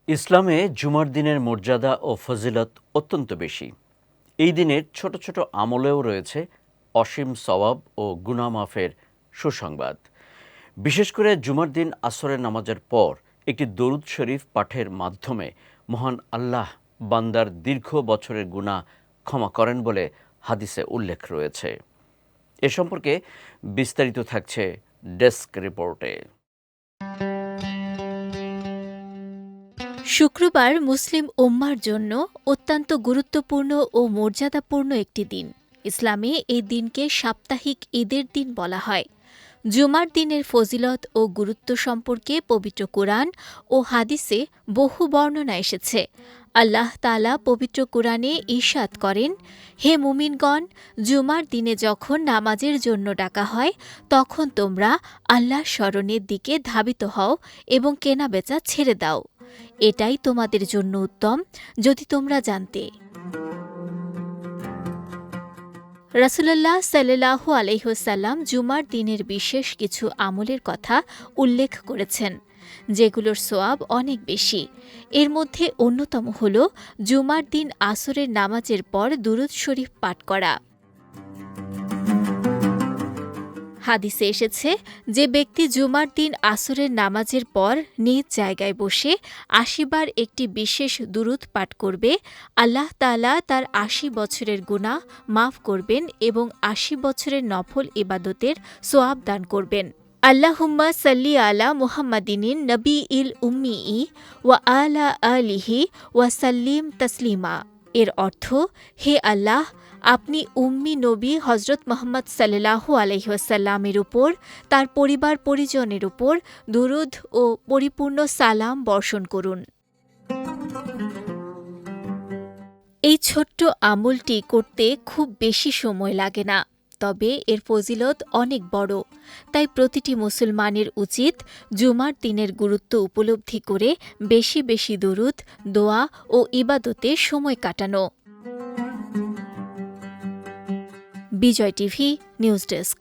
ইসলামে জুমার দিনের মর্যাদা ও ফজিলত অত্যন্ত বেশি। এই দিনের ছোট ছোট আমলেও রয়েছে অসীম সওয়াব ও গুনাহ মাফের সুসংবাদ। বিশেষ করে জুমার দিন আসরের নামাজের পর একটি দরুদ শরীফ পাঠের মাধ্যমে মহান আল্লাহ বান্দার দীর্ঘ বছরের গুনাহ ক্ষমা করেন বলে হাদিসে উল্লেখ রয়েছে। এ সম্পর্কে বিস্তারিত থাকছে ডেস্ক রিপোর্টে। শুক্রবার মুসলিম উম্মার জন্য অত্যন্ত গুরুত্বপূর্ণ ও মর্যাদাপূর্ণ একটি দিন। ইসলামে এই দিনকে সাপ্তাহিক ঈদের দিন বলা হয়। জুমার দিনের ফজিলত ও গুরুত্ব সম্পর্কে পবিত্র কুরআন ও হাদিসে বহু বর্ণনা এসেছে। আল্লাহ তাআলা পবিত্র কুরআনে ইরশাদ করেন, হে মুমিনগণ, জুমার দিনে যখন নামাজের জন্য ডাকা হয় তখন তোমরা আল্লাহর স্মরণের দিকে ধাবিত হও এবং কেনাবেচা ছেড়ে দাও। এটাই তোমাদের জন্য উত্তম যদি তোমরা জানতে। রাসূলুল্লাহ সাল্লাল্লাহু আলাইহি ওয়াসাল্লাম জুমার দিনের বিশেষ কিছু আমলের কথা উল্লেখ করেছেন, যেগুলোর সওয়াব অনেক বেশি। এর মধ্যে অন্যতম হল জুমার দিন আসরের নামাজের পর দুরূদ শরীফ পাঠ করা। হাদিসে এসেছে, যে ব্যক্তি জুমার দিন আসরের নামাজের পর নিজ জায়গায় বসে ৮০ বার একটি বিশেষ দুরূদ পাঠ করবে, আল্লাহ তাআলা তার ৮০ বছরের গুনাহ মাফ করবেন এবং ৮০ বছরের নফল ইবাদতের সওয়াব দান করবেন। আল্লাহুম্মা সাল্লি আলা মুহাম্মাদিনিন নবিয়িল উম্মিয়ি ওয়া আলা আলিহি ওয়া সাল্লিম তাসলিমা। এর অর্থ, হে আল্লাহ, আপনি উম্মি নবী হজরত মুহাম্মদ সাল্লাল্লাহু আলাইহি ওয়াসাল্লামের উপর, তার পরিবার পরিজনের উপর দুরূদ ও পরিপূর্ণ সালাম বর্ষণ করুন। এই ছোট্ট আমলটি করতে খুব বেশি সময় লাগে না, তবে এর ফজিলত অনেক বড়। তাই প্রতিটি মুসলমানের উচিত জুমার দিনের গুরুত্ব উপলব্ধি করে বেশি বেশি দুরূদ, দোয়া ও ইবাদতে সময় কাটানো। বিজয় টিভি নিউজ ডেস্ক।